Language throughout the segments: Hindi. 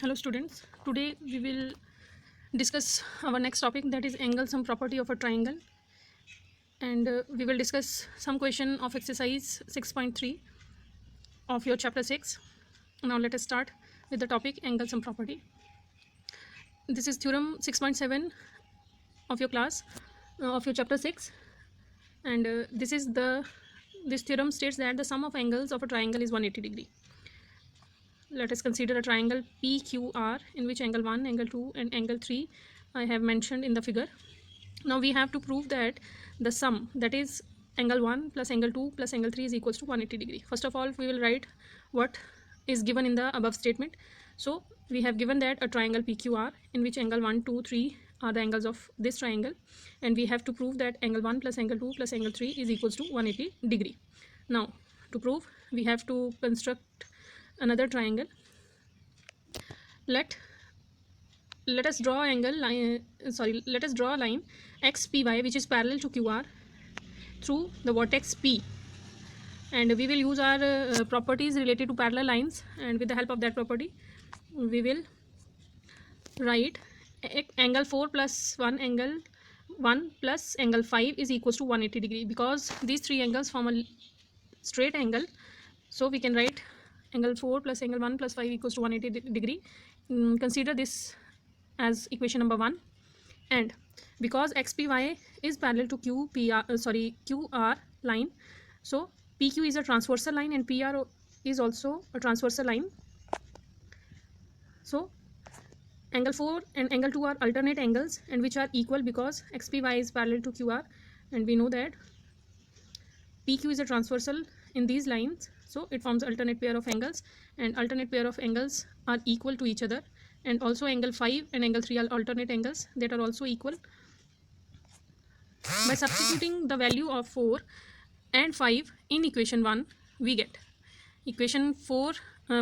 Hello students, today we will discuss our next topic, that is angle sum property of a triangle, and we will discuss some question of exercise 6.3 of your chapter 6. Now let us start with the topic angle sum property. This is theorem 6.7 of your class of your chapter 6, and this theorem states that the sum of angles of a triangle is 180 degree. Let us consider a triangle PQR in which angle 1, angle 2 and angle 3 I have mentioned in the figure. Now we have to prove that the sum, that is angle 1 plus angle 2 plus angle 3 is equals to 180 degree. First of all, we will write what is given in the above statement. So we have given that a triangle PQR in which angle 1, 2, 3 are the angles of this triangle, and we have to prove that angle 1 plus angle 2 plus angle 3 is equals to 180 degree. Now to prove, we have to construct another triangle. Let us draw a line XPY which is parallel to QR through the vertex P, and we will use our properties related to parallel lines, and with the help of that property we will write angle 4 plus 1 angle 1 plus angle 5 is equals to 180 degree. Because these three angles form a straight angle, so we can write angle 4 plus angle 1 plus 5 equals to 180 degree. Consider this as equation number 1, and because XPY is parallel to QR line, so PQ is a transversal line and PR is also a transversal line. So angle 4 and angle 2 are alternate angles and which are equal because XPY is parallel to QR, and we know that PQ is a transversal in these lines, so it forms alternate pair of angles, and alternate pair of angles are equal to each other, and also angle 5 and angle 3 are alternate angles that are also equal. By substituting the value of 4 and 5 in equation 1, we get equation 4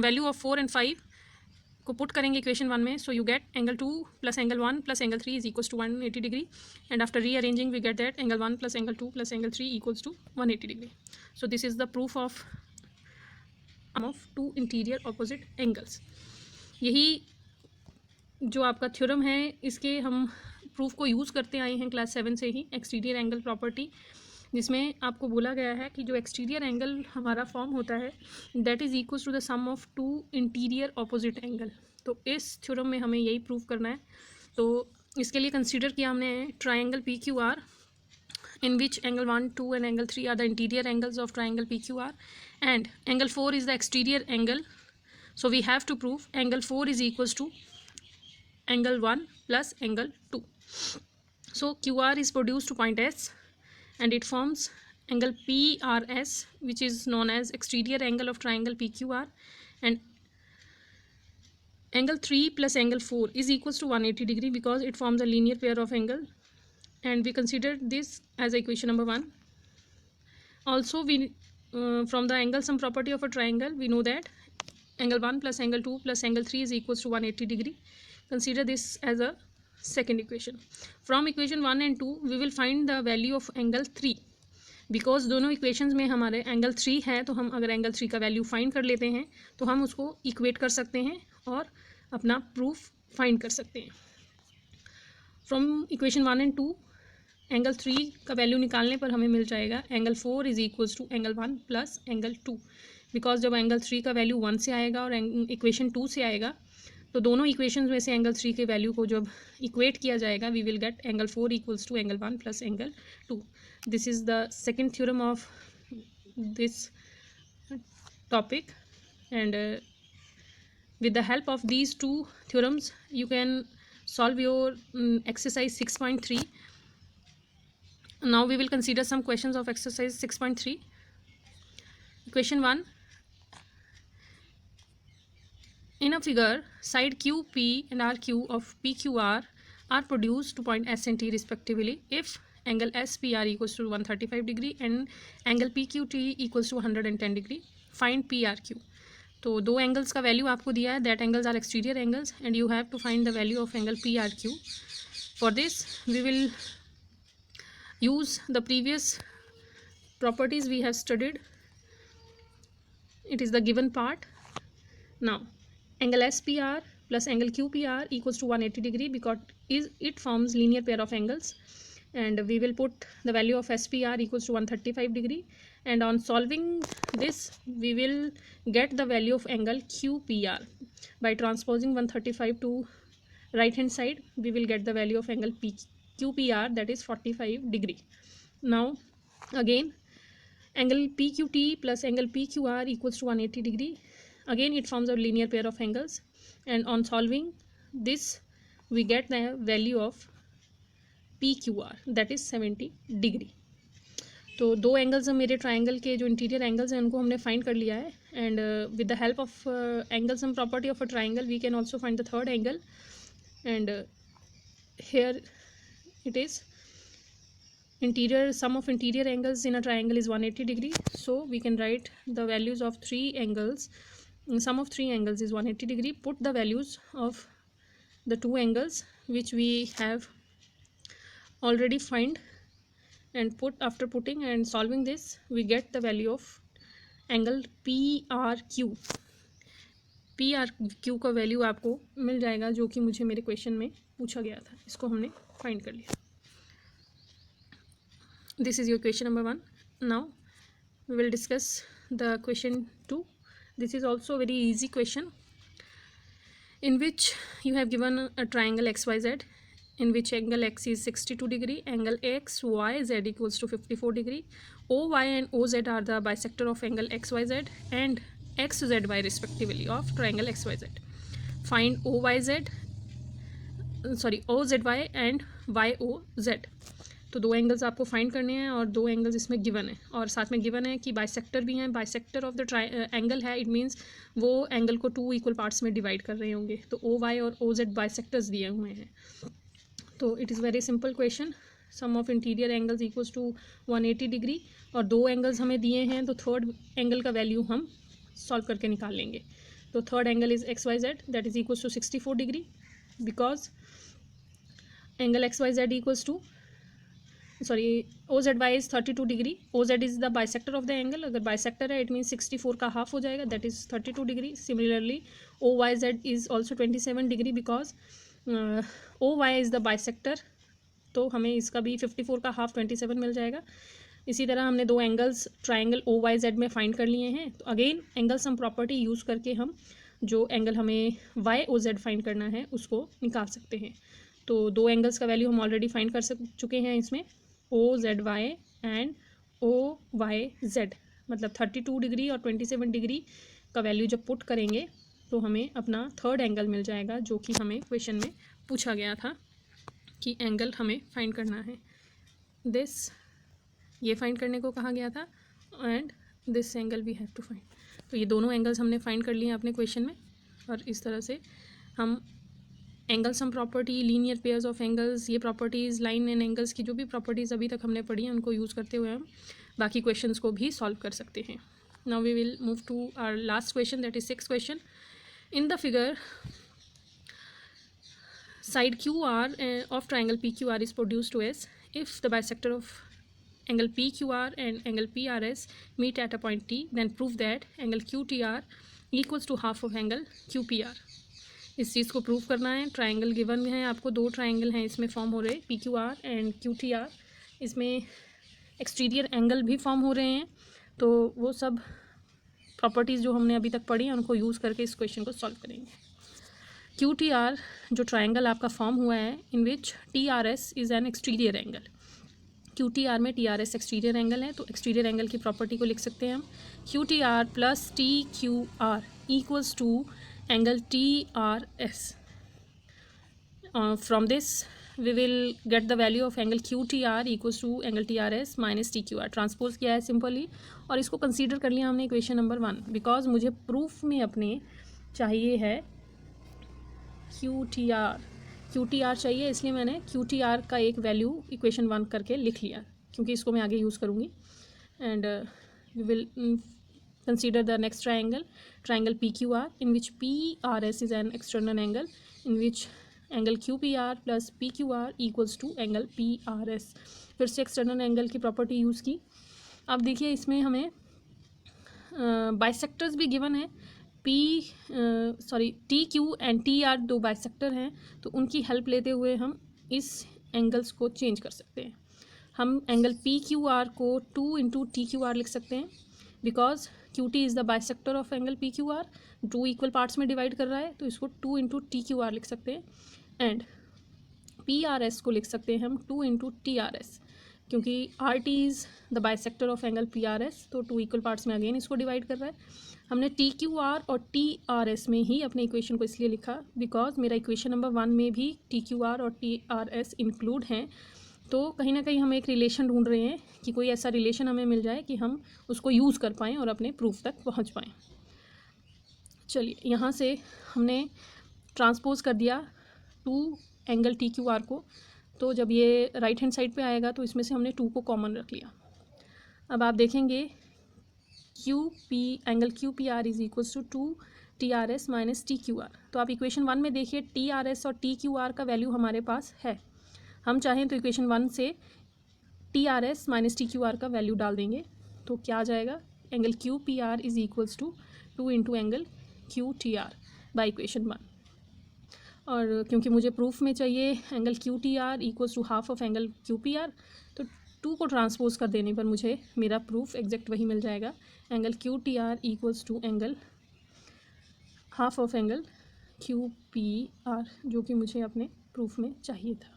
value of 4 and 5 को पुट करेंगे इक्वेशन 1 में, so you get angle 2 plus angle 1 plus angle 3 is equals to 180 degree, and after rearranging we get that angle 1 plus angle 2 plus angle 3 equals to 180 degree. So this is the proof of two interior opposite angles. यही जो आपका थ्योरम है, इसके हम प्रूफ को यूज़ करते आए हैं क्लास 7 से ही, एक्सटीरियर एंगल प्रॉपर्टी, जिसमें आपको बोला गया है कि जो एक्सटीरियर एंगल हमारा फॉर्म होता है that is equals to the sum of two interior opposite angle. तो इस थ्योरम में हमें यही प्रूव करना है. तो इसके लिए कंसीडर किया हमने triangle PQR in which angle 1, 2 and angle 3 are the interior angles of triangle PQR, and angle 4 is the exterior angle. So we have to prove angle 4 is equals to angle 1 plus angle 2. So QR is produced to point S and it forms angle PRS, which is known as exterior angle of triangle PQR, and angle 3 plus angle 4 is equals to 180 degree because it forms a linear pair of angle, and we consider this as equation number 1. Also we from the angle sum property of a triangle we know that angle 1 plus angle 2 plus angle 3 is equals to 180 degree. Consider this as a second equation. From equation 1 and 2 we will find the value of angle 3. Because दोनों इक्वेशंस में हमारे एंगल 3 है, तो हम अगर एंगल 3 का वैल्यू फाइंड कर लेते हैं तो हम उसको इक्वेट कर सकते हैं और अपना प्रूफ फाइंड कर सकते हैं. फ्रॉम इक्वेशन 1 एंड 2 एंगल 3 का वैल्यू निकालने पर हमें मिल जाएगा angle 4 is equals to angle 1 plus angle 2. Because जब एंगल 3 का वैल्यू 1 से आएगा और इक्वेशन 2 से आएगा, तो दोनों इक्वेशंस में से एंगल 3 के वैल्यू को जब इक्वेट किया जाएगा we will get angle 4 equals to angle 1 plus angle 2. This is the second theorem of this topic, and with the help of these two theorems you can solve your exercise 6.3. Now we will consider some questions of exercise 6.3. Question 1. In a figure, side QP and RQ of PQR are produced to point S and T respectively if angle SPR equals to 135 degree and angle PQT equals to 110 degree. Find PRQ. तो दो एंगल्स का वैल्यू आपको दिया है, that angles are exterior angles and you have to find the value of angle PRQ. For this we will use the previous properties we have studied. It is the given part. Now angle SPR plus angle QPR equals to 180 degree because it forms linear pair of angles, and we will put the value of SPR equals to 135 degree, and on solving this we will get the value of angle QPR. By transposing 135 to right hand side, we will get the value of angle QPR, that is 45 degree. Now again, angle PQT plus angle PQR equals to 180 degree. Again it forms a linear pair of angles, and on solving this we get the value of PQR, that is 70 degree. तो दो एंगल्स मेरे ट्राइंगल के जो इंटीरियर एंगल्स हैं उनको हमने फाइंड कर लिया है, and with the help of angle sum property of a triangle we can also find the third angle, and here it is interior sum of interior angles in a triangle is 180 degree, so we can write the values of three angles. Sum of three angles is 180 degree. Put the values of the two angles which we have already find, and after putting and solving this we get the value of angle PRQ. PRQ का वैल्यू आपको मिल जाएगा जो कि मुझे मेरे क्वेश्चन में पूछा गया था, इसको हमने फाइंड कर लिया. This is your question number 1. Now we will discuss the question 2. This is also a very easy question in which you have given a triangle XYZ in which angle X is 62 degree, angle XYZ equals to 54 degree. OY and OZ are the bisector of angle XYZ and XZY respectively of triangle XYZ. Find OZY and YOZ. तो दो एंगल्स आपको फाइंड करने हैं और दो एंगल्स इसमें गिवन है, और साथ में गिवन है कि बाइसेक्टर भी हैं. बाइसेक्टर ऑफ द एंगल है, इट मीन्स वो एंगल को टू इक्वल पार्ट्स में डिवाइड कर रहे होंगे. तो OY और OZ बाइसेक्टर्स दिए हुए हैं. तो it is very simple question. Sum of interior angles equals to 180 degree, और दो एंगल्स हमें दिए हैं तो थर्ड एंगल का वैल्यू हम सॉल्व करके निकाल लेंगे. तो third angle is XYZ, that is equals to 64 degree because angle XYZ equals to OZY is 32 degree. OZ is the bisector of the angle. अगर bisector है it means 64 का हाफ हो जाएगा, that is 32 degree. Similarly OYZ is also 27 degree because OY is the bisector, तो हमें इसका भी 54 का हाफ 27 मिल जाएगा. इसी तरह हमने दो एंगल्स ट्राइंगल OYZ में फाइंड कर लिए हैं. तो again angle sum property use करके हम जो एंगल हमें YOZ फाइंड करना है उसको निकाल सकते हैं. तो दो एंगल्स का वैल्यू हम ऑलरेडी फाइंड कर चुके हैं इसमें, OZY एंड OYZ, मतलब 32 डिग्री और 27 डिग्री का वैल्यू जब पुट करेंगे तो हमें अपना थर्ड एंगल मिल जाएगा जो कि हमें क्वेश्चन में पूछा गया था कि एंगल हमें फाइंड करना है. ये फाइंड करने को कहा गया था, and this angle we have to find. तो ये दोनों एंगल्स हमने फाइंड कर लिए हैं अपने क्वेश्चन में, और इस तरह से हम angle sum property, linear pairs of angles, ये प्रॉपर्टीज़, लाइन एंड एंगल्स की जो भी प्रॉपर्टीज़ अभी तक हमने पढ़ी हैं उनको यूज़ करते हुए हम बाकी क्वेश्चंस को भी सॉल्व कर सकते हैं. Now we will move to our last question, that is 6th question. In the figure side QR of triangle PQR is produced to S if the bisector of angle PQR and angle PRS meet at a point T, then prove that angle QTR equals to half of angle QPR. इस चीज़ को प्रूव करना है. ट्राइंगल गिवन है आपको, दो ट्राइंगल हैं इसमें फॉर्म हो रहे, PQR एंड QTR. इसमें एक्सटीरियर एंगल भी फॉर्म हो रहे हैं. तो वो सब प्रॉपर्टीज़ जो हमने अभी तक पढ़ी हैं उनको यूज़ करके इस क्वेश्चन को सॉल्व करेंगे. QTR जो ट्राइंगल आपका फॉर्म हुआ है इन विच TRS is an exterior angle. QTR में TRS एक्सटीरियर एंगल है, तो एक्सटीरियर एंगल की प्रॉपर्टी को लिख सकते हैं हम. QTR plus TQR equals to angle TRS. From this we will get the value of angle QTR equals to angle TRS minus TQR. Transpose किया है सिंपली, और इसको कंसीडर कर लिया हमने इक्वेशन नंबर 1 बिकॉज मुझे प्रूफ में अपने चाहिए है QTR चाहिए, इसलिए मैंने QTR का एक वैल्यू इक्वेशन 1 करके लिख लिया क्योंकि इसको मैं आगे यूज़ करूँगी. And we will consider the next triangle PQR in which PRS is an external angle in which angle QPR plus PQR equals to angle PRS. फिर से एक्सटर्नल एंगल की प्रॉपर्टी यूज़ की. अब देखिए इसमें हमें बाइसेक्टर्स भी गिवन है, T Q and T R दो बाइसेक्टर हैं, तो उनकी हेल्प लेते हुए हम इस एंगल्स को चेंज कर सकते हैं। हम एंगल पी क्यू आर को 2 इंटू टी क्यू आर लिख सकते हैं, because Q T is the bisector of angle P Q R. 2 equal parts में डिवाइड कर रहा है, तो इसको 2 इंटू टी क्यू आर लिख सकते हैं। एंड पी आर एस को लिख सकते हैं हम 2 इंटू टी आर एस, क्योंकि R T is the bisector of angle P R S, तो 2 इक्वल पार्ट्स में अगेन इसको डिवाइड कर रहा है। हमने टी क्यू आर और टी आर एस में ही अपने इक्वेशन को इसलिए लिखा बिकॉज मेरा इक्वेशन नंबर 1 में भी टी क्यू आर और टी आर एस इंक्लूड हैं। तो कहीं ना कहीं हम एक रिलेशन ढूंढ रहे हैं कि कोई ऐसा रिलेशन हमें मिल जाए कि हम उसको यूज़ कर पाएँ और अपने प्रूफ तक पहुंच पाएँ। चलिए, यहाँ से हमने ट्रांसपोज कर दिया 2 एंगल टी क्यू आर को, तो जब ये राइट हैंड साइड पे आएगा तो इसमें से हमने 2 को कॉमन रख लिया। अब आप देखेंगे angle Q P R is equals to 2 T R S minus T Q R. तो आप इक्वेशन 1 में देखिए टी आर एस और टी क्यू आर का वैल्यू हमारे पास है। हम चाहें तो इक्वेशन 1 से T R S minus T Q R का वैल्यू डाल देंगे, तो क्या आ जाएगा, angle Q P R is equals to 2 into angle Q T are by equation 1। और क्योंकि मुझे प्रूफ में चाहिए angle Q T R equals to half of angle Q P R, तो 2 को ट्रांसपोज कर देने पर मुझे मेरा प्रूफ एग्जैक्ट वही मिल जाएगा, angle Q T R equals to angle half of angle Q P R, जो कि मुझे अपने प्रूफ में चाहिए था।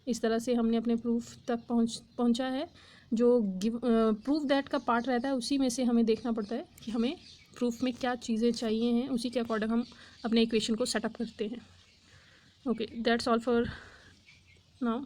इस तरह से हमने अपने प्रूफ तक पहुंचा है। जो प्रूफ दैट का पार्ट रहता है उसी में से हमें देखना पड़ता है कि हमें प्रूफ में क्या चीज़ें चाहिए हैं, उसी के अकॉर्डिंग हम अपने इक्वेशन को सेटअप करते हैं। Okay, that's all for now.